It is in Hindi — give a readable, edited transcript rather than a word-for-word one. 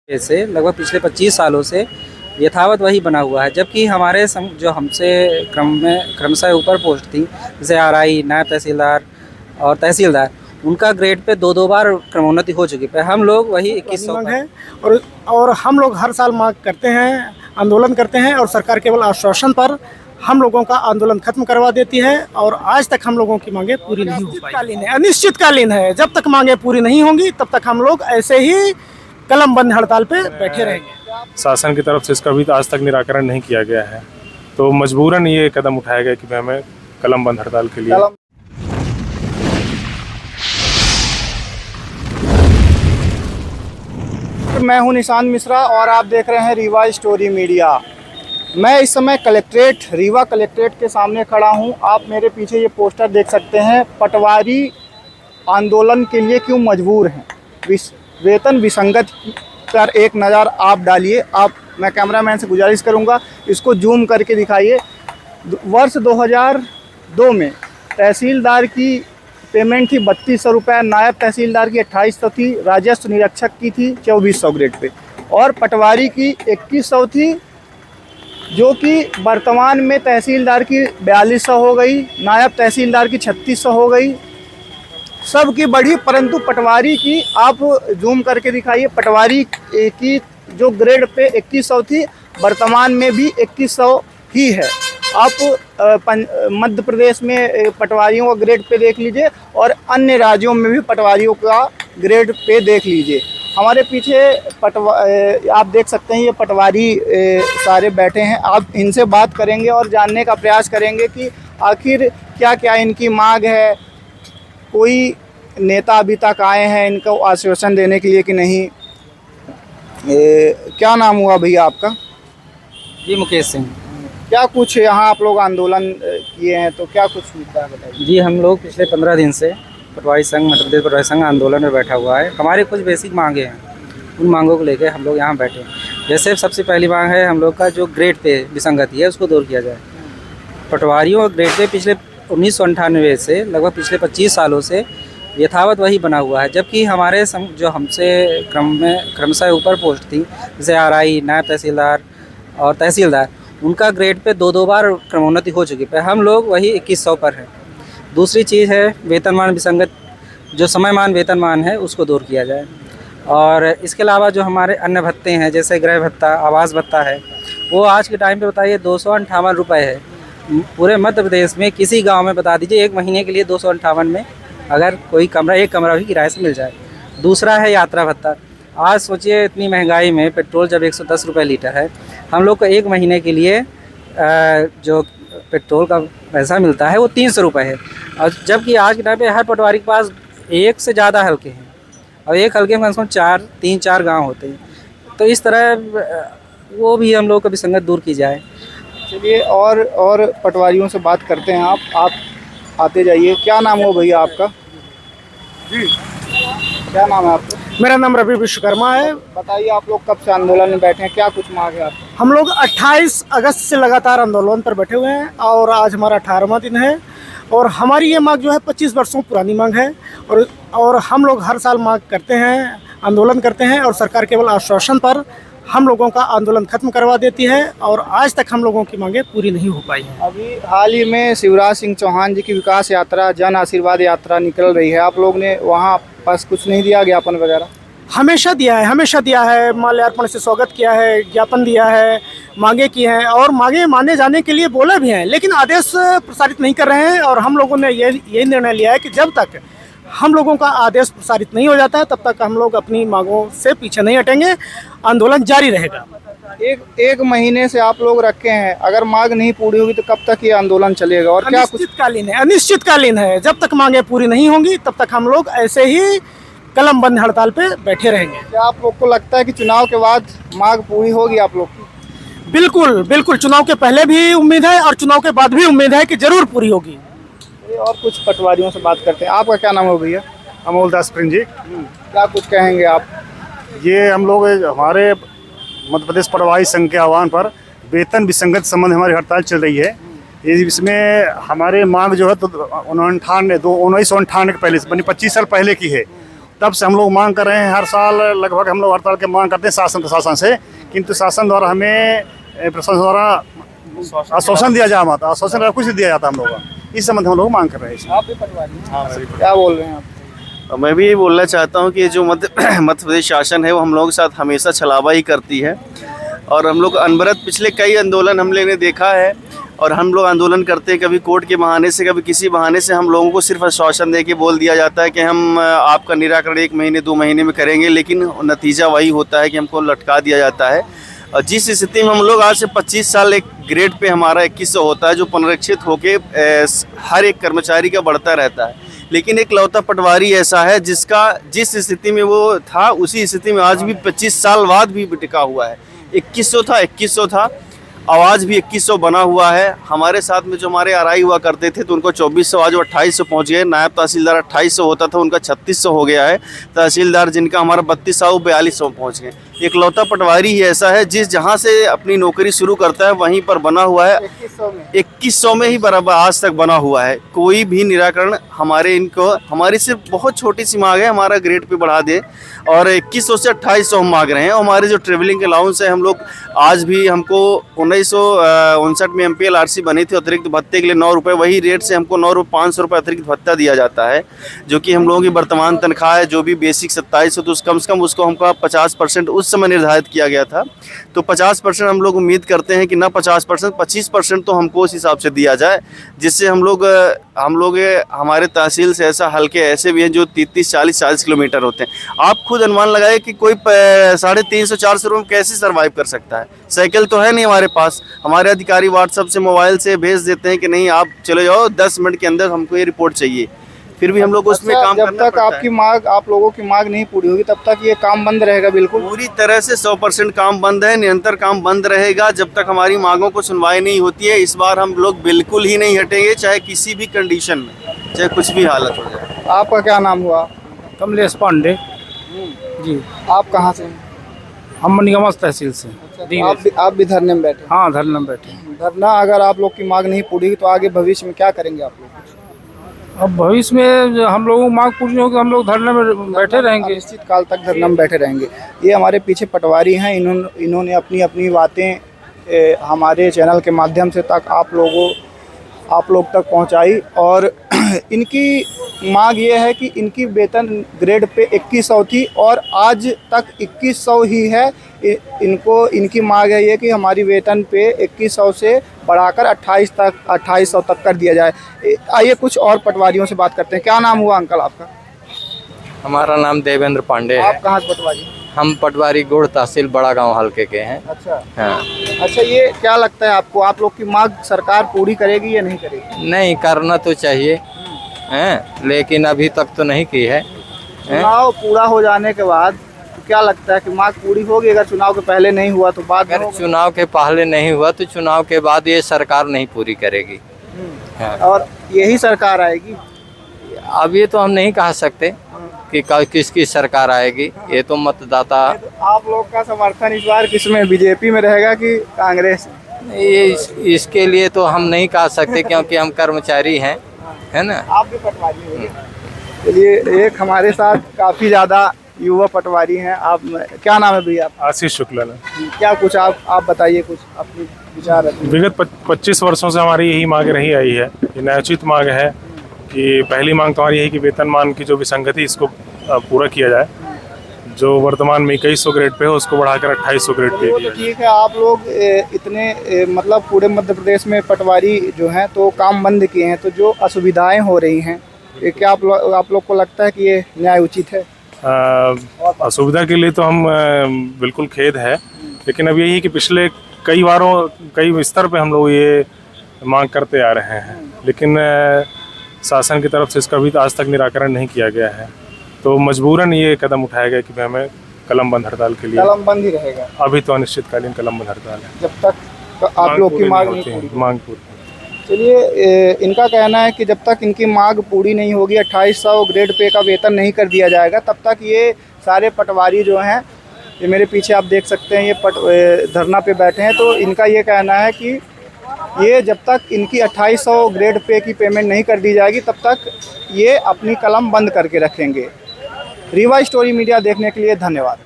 से लगभग पिछले 25 सालों से यथावत वही बना हुआ है, जबकि हमारे जो हमसे क्रमशः ऊपर पोस्ट थी, जैसे आरआई, नायब तहसीलदार और तहसीलदार, उनका ग्रेड पे दो बार क्रमोन्नति हो चुकी है। हम लोग वही 2100 है और हम लोग हर साल मांग करते हैं, आंदोलन करते हैं और सरकार केवल आश्वासन पर हम लोगों का आंदोलन खत्म करवा देती है और आज तक हम लोगों की मांगे पूरी नहीं हो पाई। अनिश्चितकालीन है। जब तक मांगे पूरी नहीं होंगी तब तक हम लोग ऐसे ही कलम बंद हड़ताल पे बैठे रहेंगे। शासन की तरफ से इसका भी आज तक निराकरण नहीं किया गया है, तो मजबूरन ये कदम उठाया गया कि हमें कलम बंद हड़ताल के लिए। मैं हूं निशान मिश्रा और आप देख रहे हैं रीवा स्टोरी मीडिया। मैं इस समय रीवा कलेक्ट्रेट के सामने खड़ा हूं। आप मेरे पीछे ये पोस्टर देख सकते हैं, पटवारी आंदोलन के लिए क्यों मजबूर हैं। वेतन विसंगत पर एक नज़र आप डालिए। मैं कैमरामैन से गुजारिश करूंगा, इसको जूम करके दिखाइए। वर्ष 2002 में तहसीलदार की पेमेंट थी 3200 रुपये, नायब तहसीलदार की 2800 थी, राजस्व निरीक्षक की थी 2400 ग्रेड पे, और पटवारी की 2100 थी, जो कि वर्तमान में तहसीलदार की 4200 हो गई, नायब तहसीलदार की 3600 हो गई। सब की बढ़ी, परंतु पटवारी की आप जूम करके दिखाइए। पटवारी की जो ग्रेड पे 2100 थी, वर्तमान में भी 2100 ही है। आप मध्य प्रदेश में पटवारियों का ग्रेड पे देख लीजिए और अन्य राज्यों में भी पटवारियों का ग्रेड पे देख लीजिए। हमारे पीछे आप देख सकते हैं, ये पटवारी सारे बैठे हैं। आप इनसे बात करेंगे और जानने का प्रयास करेंगे कि आखिर क्या क्या इनकी मांग है। कोई नेता अभी तक आए हैं इनको आश्वासन देने के लिए कि नहीं। क्या नाम हुआ भैया आपका? जी, मुकेश सिंह। क्या कुछ यहाँ आप लोग आंदोलन किए हैं, तो क्या कुछ मुद्दा है बताइए। जी, हम लोग पिछले 15 दिन से पटवारी संघ, मध्य प्रदेश पटवारी संघ आंदोलन में बैठा हुआ है। हमारे कुछ बेसिक मांगे हैं, उन मांगों को लेकर हम लोग यहाँ बैठे हैं। जैसे सबसे पहली मांग है हम लोग का जो ग्रेड पे विसंगति है उसको दूर किया जाए। पटवारियों का ग्रेड पे पिछले 1998 से लगभग पिछले 25 सालों से यथावत वही बना हुआ है, जबकि हमारे जो हमसे क्रमशः ऊपर पोस्ट थी, जैसे आरआई, नायब तहसीलदार और तहसीलदार, उनका ग्रेड पे दो बार क्रमोन्नति हो चुकी है। हम लोग वही 2100 पर हैं। दूसरी चीज़ है वेतनमान विसंगत, जो समयमान वेतनमान है उसको दूर किया जाए। और इसके अलावा जो हमारे अन्य भत्ते हैं, जैसे गृह भत्ता, आवास भत्ता है, वो आज के टाइम पे बताइए 258 रुपये है। पूरे मध्य प्रदेश में किसी गांव में बता दीजिए एक महीने के लिए 258 में अगर कोई एक कमरा भी किराए से मिल जाए। दूसरा है यात्रा भत्ता। आज सोचिए इतनी महंगाई में पेट्रोल जब 110 रुपये लीटर है, हम लोग को एक महीने के लिए जो पेट्रोल का पैसा मिलता है वो 300 रुपये है। और जबकि आज के टाइम पे हर पटवारी के पास एक से ज़्यादा हल्के हैं और एक हल्के में कम से कम 3-4 गाँव होते हैं। तो इस तरह वो भी हम लोग को विसंगत दूर की जाए। चलिए और पटवारियों से बात करते हैं। आप आते जाइए। क्या नाम हो भैया आपका? जी, क्या नाम है आपका? मेरा नाम रवि विश्वकर्मा है। बताइए, आप लोग कब से आंदोलन में बैठे हैं, क्या कुछ मांग है आपकी? हम लोग 28 अगस्त से लगातार आंदोलन पर बैठे हुए हैं और आज हमारा 18वां दिन है। और हमारी ये मांग जो है 25 वर्षों पुरानी मांग है और हम लोग हर साल मांग करते हैं, आंदोलन करते हैं और सरकार केवल आश्वासन पर हम लोगों का आंदोलन खत्म करवा देती है और आज तक हम लोगों की मांगे पूरी नहीं हो पाई हैं। अभी हाल ही में शिवराज सिंह चौहान जी की विकास यात्रा, जन आशीर्वाद यात्रा निकल रही है। आप लोग ने वहाँ पास कुछ नहीं दिया, ज्ञापन वगैरह? हमेशा दिया है, माल्यार्पण से स्वागत किया है, ज्ञापन दिया है, मांगे की हैं और मांगे माने जाने के लिए बोले भी हैं, लेकिन आदेश प्रसारित नहीं कर रहे हैं। और हम लोगों ने ये निर्णय लिया है कि जब तक हम लोगों का आदेश प्रसारित नहीं हो जाता है तब तक हम लोग अपनी मांगों से पीछे नहीं हटेंगे, आंदोलन जारी रहेगा। एक महीने से आप लोग रखे हैं, अगर मांग नहीं पूरी होगी तो कब तक ये आंदोलन चलेगा? और क्या कुछ? अनिश्चितकालीन है। जब तक मांगे पूरी नहीं होंगी तब तक हम लोग ऐसे ही कलम बंद हड़ताल पे बैठे रहेंगे। क्या आप लोग को लगता है कि चुनाव के बाद मांग पूरी होगी आप लोग की? बिल्कुल, चुनाव के पहले भी उम्मीद है और चुनाव के बाद भी उम्मीद है कि जरूर पूरी होगी। और कुछ पटवारियों से बात करते हैं। आपका क्या नाम है भैया? अमोल दास प्रिंस जी। क्या कुछ कहेंगे आप? ये हम लोग हमारे मध्य प्रदेश पटवारी संघ के आह्वान पर वेतन विसंगत संबंध हमारी हड़ताल चल रही है। इसमें हमारे मांग जो है तो 1998 के पहले से 25 साल पहले की है। तब से हम लोग मांग कर रहे हैं। हर साल लगभग हम लोग हड़ताल के मांग करते हैं शासन प्रशासन से, किंतु शासन द्वारा हमें प्रशासन द्वारा आश्वासन दिया जा रहा, आश्वासन कुछ नहीं दिया जाता हम लोग का। इस संबंध में हम लोग मांग कर रहे हैं। आप भी पटवारी हैं? हाँ, क्या बोल रहे हैं आप? मैं भी यही बोलना चाहता हूँ कि जो मध्य प्रदेश शासन है वो हम लोगों के साथ हमेशा छलावा ही करती है, और हम लोग अनवरत पिछले कई आंदोलन हम लोगों ने देखा है, और हम लोग आंदोलन करते हैं कभी कोर्ट के बहाने से, कभी किसी बहाने से। हम लोगों को सिर्फ आश्वासन दे के बोल दिया जाता है कि हम आपका निराकरण 1 महीने 2 महीने में करेंगे, लेकिन नतीजा वही होता है कि हमको लटका दिया जाता है। और जिस स्थिति में हम लोग आज से 25 साल एक ग्रेड पे हमारा 2100 होता है, जो पुनरीक्षित होके हर एक कर्मचारी का बढ़ता रहता है, लेकिन एक लौता पटवारी ऐसा है जिसका जिस स्थिति में वो था उसी स्थिति में आज भी 25 साल बाद भी टिका हुआ है। 2100 था, आवाज़ भी 2100 बना हुआ है। हमारे साथ में जो हमारे आरआई हुआ करते थे तो उनको 2400, आज वो 2800 पहुँच गए। नायब तहसीलदार 2800 होता था, उनका 3600 हो गया है। तहसीलदार जिनका हमारा 3200 4200 पहुँच गए। एक लौता पटवारी ही ऐसा है जिस जहाँ से अपनी नौकरी शुरू करता है वहीं पर बना हुआ है। 2100 में ही बराबर आज तक बना हुआ है। कोई भी निराकरण हमारी सिर्फ बहुत छोटी सी मांग है, हमारा ग्रेड पे बढ़ा दे, और 2100 से 2800 हम मांग रहे हैं। और हमारे जो ट्रेवलिंग अलाउंस है, हम लोग आज भी हमको 1959 में MPLRC बनी थी, अतिरिक्त भत्ते के लिए 9 रुपये, वही रेट से हमको 500 रुपये अतिरिक्त भत्ता दिया जाता है, जो कि हम लोगों की वर्तमान तनख्वाह है। जो भी बेसिक 2700 तो कम से कम उसको हमको 50% उस समय निर्धारित किया गया था। तो 50% हम लोग उम्मीद करते हैं कि ना 50%, 25% तो हमको उस हिसाब से दिया जाए, जिससे हम लोग हमारे तहसील से ऐसे भी हैं जो 30-40 किलोमीटर होते हैं। आप खुद अनुमान लगाए कि कोई 350-400 रुपये में कैसे सर्वाइव कर सकता है। साइकिल तो है नहीं हमारे पास। हमारे अधिकारी व्हाट्सएप से मोबाइल से भेज देते हैं कि नहीं आप चले जाओ, 10 मिनट के अंदर हमको ये रिपोर्ट चाहिए, फिर भी हम लोग उसमें काम जब तक आपकी मांग, आप लोगों की मांग नहीं पूरी होगी तब तक ये काम बंद रहेगा। बिल्कुल पूरी तरह से 100% काम बंद है, निरंतर काम बंद रहेगा जब तक हमारी मांगों को सुनवाई नहीं होती है। इस बार हम लोग बिल्कुल ही नहीं हटेंगे, चाहे किसी भी कंडीशन में, चाहे कुछ भी हालत हो जाए। आपका क्या नाम हुआ? कमलेश पांडे जी। आप कहाँ से हैं? हम मनिगमा तहसील से। आप भी धरने में बैठे? हाँ, धरने में बैठे। धरना अगर आप लोग की मांग नहीं पूरी तो आगे भविष्य में क्या करेंगे आप लोग? अब भविष्य में हम लोगों की मांग पूरी होगी, हम लोग धरने में बैठे रहेंगे, निश्चित काल तक धरना में बैठे रहेंगे। ये हमारे पीछे पटवारी हैं, इन्होंने अपनी बातें हमारे चैनल के माध्यम से आप लोग तक पहुंचाई। और इनकी मांग ये है कि इनकी वेतन ग्रेड पे 2100 थी और आज तक 2100 ही है। इनकी मांग है ये कि हमारी वेतन पे 2100 से बढ़ाकर 2800 तक कर दिया जाए। आइए कुछ और पटवारियों से बात करते हैं। क्या नाम हुआ अंकल आपका? हमारा नाम देवेंद्र पांडे है। आप कहाँ से पटवारी? हम पटवारी गोड़ तहसील बड़ा गांव हल्के के हैं। अच्छा हाँ। अच्छा, ये क्या लगता है आपको, आप लोग की मांग सरकार पूरी करेगी या नहीं करेगी? नहीं, करना तो चाहिए हैं, लेकिन अभी तक तो नहीं की है। चुनाव पूरा हो जाने के बाद क्या लगता है कि मांग पूरी होगी? अगर चुनाव के पहले नहीं हुआ तो बाद में अगर चुनाव के पहले नहीं हुआ तो चुनाव के बाद ये सरकार नहीं पूरी करेगी। हाँ। और यही सरकार आएगी? अब ये तो हम नहीं कह सकते कि किसकी सरकार आएगी, ये तो मतदाता। आप लोग का समर्थन इस बार किसमें, बीजेपी में रहेगा कि कांग्रेस? ये इसके लिए तो हम नहीं कह सकते क्योंकि हम कर्मचारी हैं, है ना। आप भी पटवारी होंगे। चलिए, एक हमारे साथ काफ़ी ज़्यादा युवा पटवारी हैं। आप, क्या नाम है भैया? आशीष शुक्ला ने। क्या कुछ आप बताइए, कुछ अपनी विचार रखिए। विगत 25 वर्षों से हमारी यही मांग रही आई है। ये न्यायोचित मांग है कि पहली मांग तो हमारी यही कि वेतनमान की जो विसंगति इसको पूरा किया जाए। जो वर्तमान में 2100 ग्रेड पे है उसको बढ़ाकर 2800 ग्रेड पे किया। ठीक है, आप लोग इतने मतलब पूरे मध्य प्रदेश में पटवारी जो हैं तो काम बंद किए हैं, तो जो असुविधाएं हो रही हैं, क्या आप लोग को लगता है कि ये न्याय उचित है? असुविधा के लिए तो हम बिल्कुल खेद है, लेकिन अब यही है कि पिछले कई स्तर पे हम लोग ये मांग करते आ रहे हैं, लेकिन शासन की तरफ से इसका भी आज तक निराकरण नहीं किया गया है। तो मजबूरन ये कदम उठाया गया कि हमें कलम बंद हड़ताल के लिए। कलम बंद ही रहेगा अभी तो अनिश्चितकालीन कलम बंद हड़ताल है जब तक आप लोग की मांग नहीं पूरी। मांग पूरी। चलिए, इनका कहना है कि जब तक इनकी मांग पूरी नहीं होगी, 2800 ग्रेड पे का वेतन नहीं कर दिया जाएगा, तब तक ये सारे पटवारी जो हैं, ये मेरे पीछे आप देख सकते हैं, ये धरना पे बैठे हैं। तो इनका ये कहना है कि ये जब तक इनकी 2800 ग्रेड पे की पेमेंट नहीं कर दी जाएगी तब तक ये अपनी कलम बंद करके रखेंगे। रीवा स्टोरी मीडिया देखने के लिए धन्यवाद।